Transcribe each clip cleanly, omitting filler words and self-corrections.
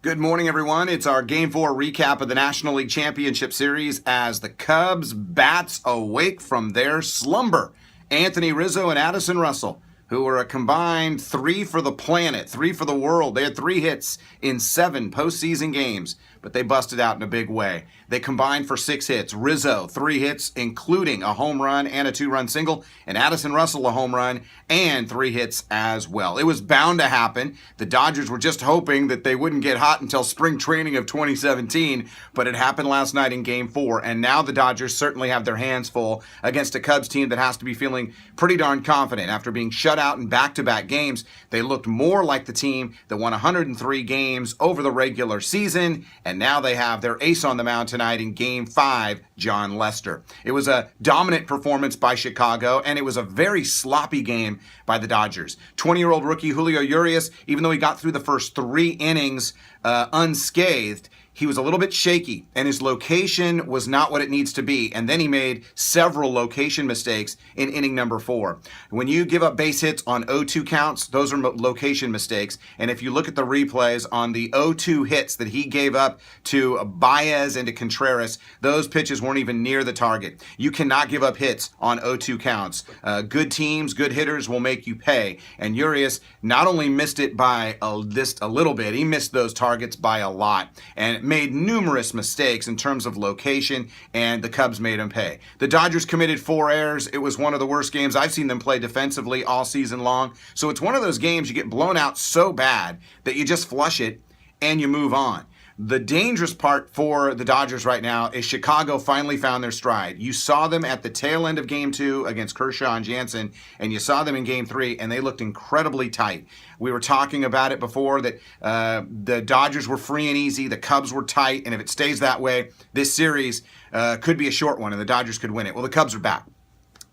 Good morning, everyone. It's our Game 4 recap of the National League Championship Series as the Cubs bats awake from their slumber. Anthony Rizzo and Addison Russell, who were a combined 3 for the planet, 3 for the world. They had 3 hits in 7 postseason games, but they busted out in a big way. They combined for 6 hits. Rizzo, 3 hits, including a home run and a 2-run single, and Addison Russell, a home run and 3 hits as well. It was bound to happen. The Dodgers were just hoping that they wouldn't get hot until spring training of 2017, but it happened last night in Game 4, and now the Dodgers certainly have their hands full against a Cubs team that has to be feeling pretty darn confident. After being shut out in back-to-back games, they looked more like the team that won 103 games over the regular season, and now they have their ace on the mound tonight in Game 5, Jon Lester. It was a dominant performance by Chicago, and it was a very sloppy game by the Dodgers. 20-year-old rookie Julio Urias, even though he got through the first 3 innings unscathed, he was a little bit shaky, and his location was not what it needs to be. And then he made several location mistakes in inning number 4. When you give up base hits on 0-2 counts, those are location mistakes. And if you look at the replays on the 0-2 hits that he gave up to Baez and to Contreras, those pitches weren't even near the target. You cannot give up hits on 0-2 counts. Good teams, good hitters will make you pay. And Urias not only missed it by just a little bit, he missed those targets by a lot. And made numerous mistakes in terms of location, and the Cubs made him pay. The Dodgers committed 4 errors. It was one of the worst games I've seen them play defensively all season long. So it's one of those games you get blown out so bad that you just flush it and you move on. The dangerous part for the Dodgers right now is Chicago finally found their stride. You saw them at the tail end of Game 2 against Kershaw and Jansen, and you saw them in Game 3, and they looked incredibly tight. We were talking about it before that the Dodgers were free and easy, the Cubs were tight, and if it stays that way, this series could be a short one, and the Dodgers could win it. Well, the Cubs are back.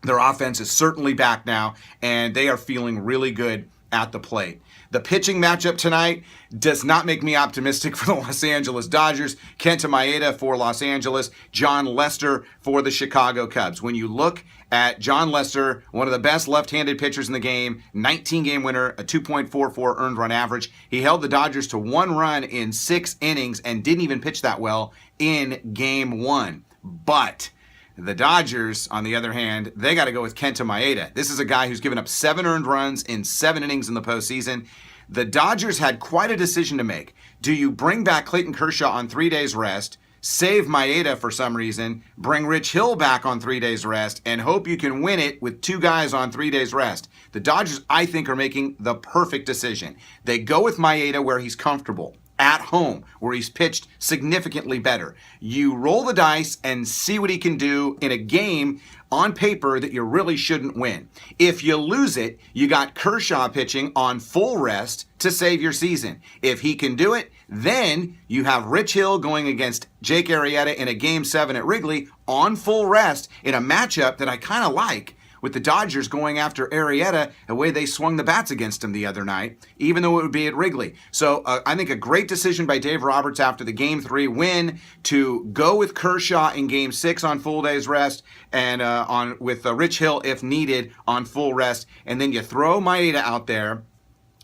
Their offense is certainly back now, and they are feeling really good at the plate. The pitching matchup tonight does not make me optimistic for the Los Angeles Dodgers. Kenta Maeda for Los Angeles, Jon Lester for the Chicago Cubs. When you look at Jon Lester, one of the best left-handed pitchers in the game, 19-game winner, a 2.44 earned run average. He held the Dodgers to 1 run in 6 innings and didn't even pitch that well in Game 1. But the Dodgers, on the other hand, they got to go with Kenta Maeda. This is a guy who's given up 7 earned runs in 7 innings in the postseason. The Dodgers had quite a decision to make. Do you bring back Clayton Kershaw on 3 days rest, save Maeda for some reason, bring Rich Hill back on 3 days rest, and hope you can win it with 2 guys on 3 days rest? The Dodgers, I think, are making the perfect decision. They go with Maeda where he's comfortable, at home, where he's pitched significantly better. You roll the dice and see what he can do in a game on paper that you really shouldn't win. If you lose it, you got Kershaw pitching on full rest to save your season. If he can do it, then you have Rich Hill going against Jake Arrieta in a Game 7 at Wrigley on full rest in a matchup that I kind of like, with the Dodgers going after Arrieta the way they swung the bats against him the other night, even though it would be at Wrigley. So I think a great decision by Dave Roberts after the Game 3 win to go with Kershaw in Game 6 on full day's rest and with Rich Hill, if needed, on full rest. And then you throw Maeda out there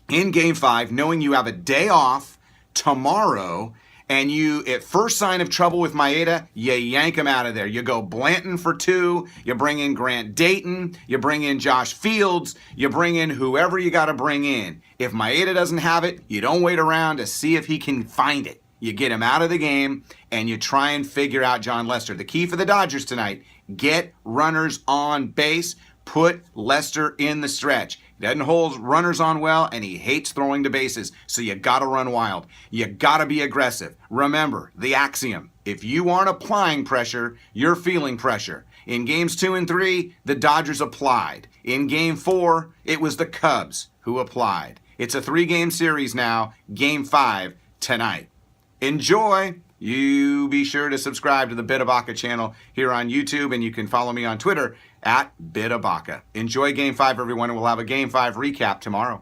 in Game 5, knowing you have a day off tomorrow, and you, at first sign of trouble with Maeda, you yank him out of there. You go Blanton for 2, you bring in Grant Dayton, you bring in Josh Fields, you bring in whoever you got to bring in. If Maeda doesn't have it, you don't wait around to see if he can find it. You get him out of the game, and you try and figure out Jon Lester. The key for the Dodgers tonight, get runners on base, put Lester in the stretch. He doesn't hold runners on well, and he hates throwing to bases, so you got to run wild. You got to be aggressive. Remember the axiom: if you aren't applying pressure, you're feeling pressure. In Games 2 and 3, the Dodgers applied. In Game 4, it was the Cubs who applied. It's a 3-game series now, Game 5 tonight. Enjoy! You be sure to subscribe to the Bitabaca channel here on YouTube, and you can follow me on Twitter at Bitabaca. Enjoy Game 5, everyone, and we'll have a Game 5 recap tomorrow.